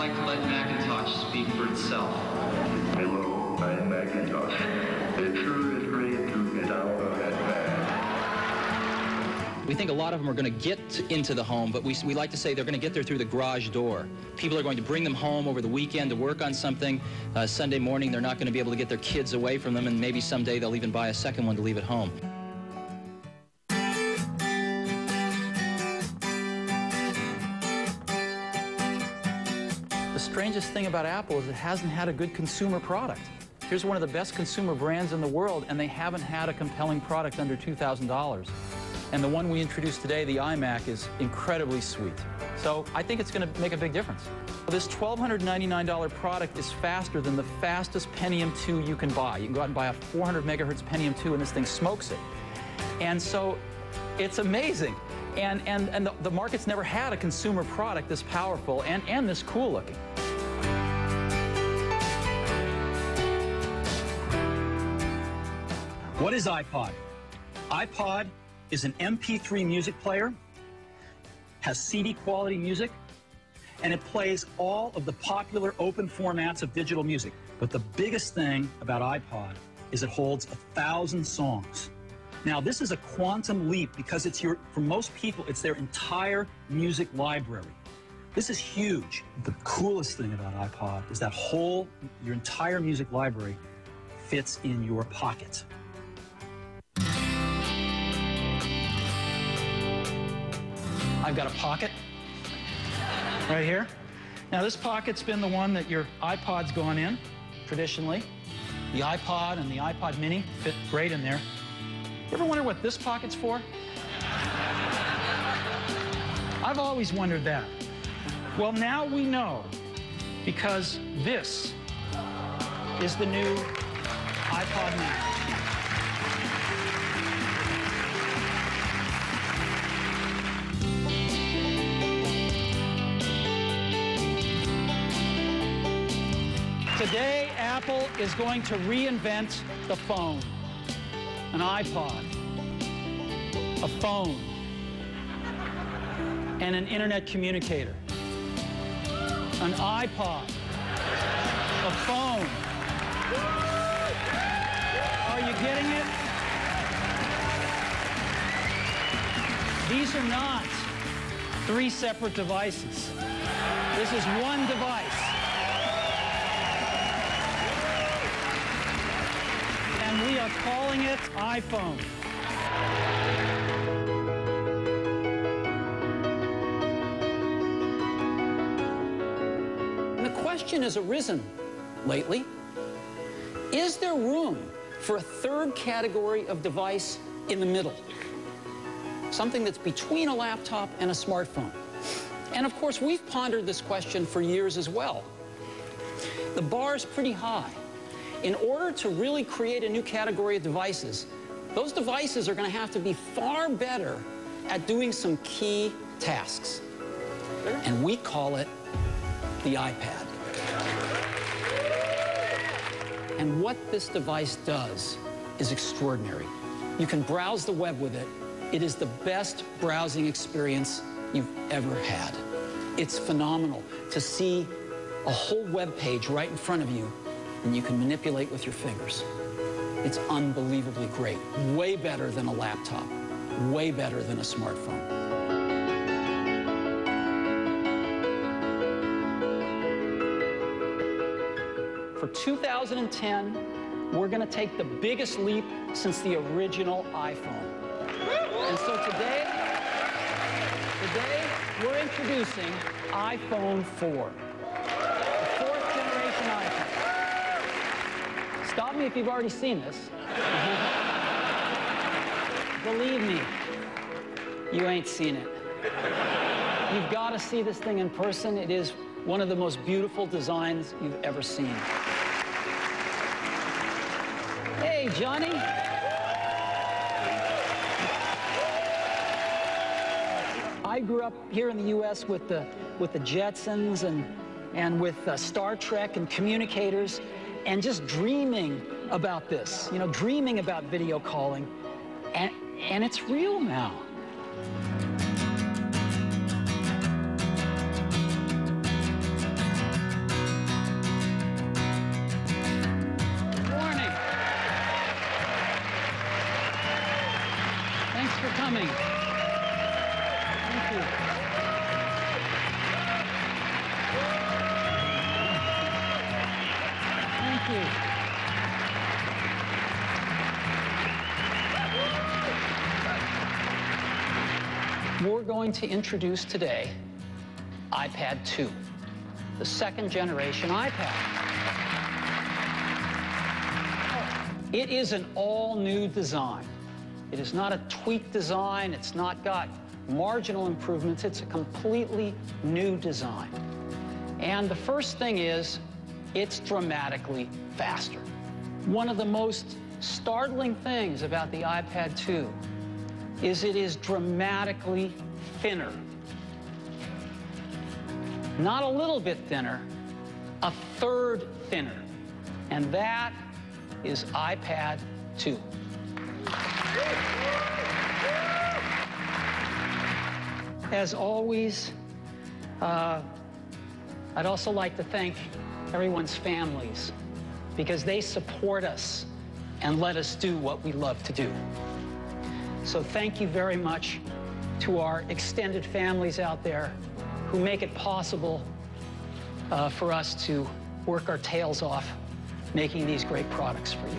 like to let Macintosh speak for itself. Hello, I'm Macintosh. It sure is great to get out of that bag. We think a lot of them are going to get into the home, but we like to say they're going to get there through the garage door. People are going to bring them home over the weekend to work on something. Sunday morning, they're not going to be able to get their kids away from them, and maybe someday they'll even buy a second one to leave at home. The strangest thing about Apple is it hasn't had a good consumer product. Here's one of the best consumer brands in the world, and they haven't had a compelling product under $2,000. And the one we introduced today, the iMac, is incredibly sweet. So I think it's going to make a big difference. This $1,299 product is faster than the fastest Pentium 2 you can buy. You can go out and buy a 400 megahertz Pentium 2, and this thing smokes it. And so it's amazing. And the market's never had a consumer product this powerful and this cool looking. What is iPod? iPod is an MP3 music player, has CD quality music, and it plays all of the popular open formats of digital music. But the biggest thing about iPod is it holds 1,000 songs. Now, this is a quantum leap because for most people, it's their entire music library. This is huge. The coolest thing about iPod is that your entire music library fits in your pocket. I've got a pocket right here. Now, this pocket's been the one that your iPod's gone in, traditionally. The iPod and the iPod mini fit great in there. You ever wonder what this pocket's for? I've always wondered that. Well, now we know, because this is the new iPod mini. Today, Apple is going to reinvent the phone. An iPod, a phone, and an internet communicator. An iPod, a phone. Are you getting it? These are not 3 separate devices. This is one device. And we are calling it iPhone. And the question has arisen lately, is there room for a third category of device in the middle? Something that's between a laptop and a smartphone. And of course, we've pondered this question for years as well. The bar is pretty high. In order to really create a new category of devices, those devices are going to have to be far better at doing some key tasks. And we call it the iPad. And what this device does is extraordinary. You can browse the web with it. It is the best browsing experience you've ever had. It's phenomenal to see a whole web page right in front of you, and you can manipulate with your fingers. It's unbelievably great. Way better than a laptop. Way better than a smartphone. For 2010, we're going to take the biggest leap since the original iPhone. And so today we're introducing iPhone 4. The 4th generation iPhone. Stop me if you've already seen this. Believe me, you ain't seen it. You've got to see this thing in person. It is one of the most beautiful designs you've ever seen. Hey, Johnny. I grew up here in the U.S. with the Jetsons and with Star Trek and communicators, and just dreaming about this, you know, dreaming about video calling, and it's real now. Thank you. We're going to introduce today iPad 2, the second generation iPad. It is an all-new design. It is not a tweaked design. It's not got marginal improvements. It's a completely new design. And the first thing is, it's dramatically faster. One of the most startling things about the iPad 2 is it is dramatically thinner. Not a little bit thinner, a third thinner. And that is iPad 2. As always, I'd also like to thank everyone's families because they support us and let us do what we love to do. So thank you very much to our extended families out there who make it possible for us to work our tails off making these great products for you.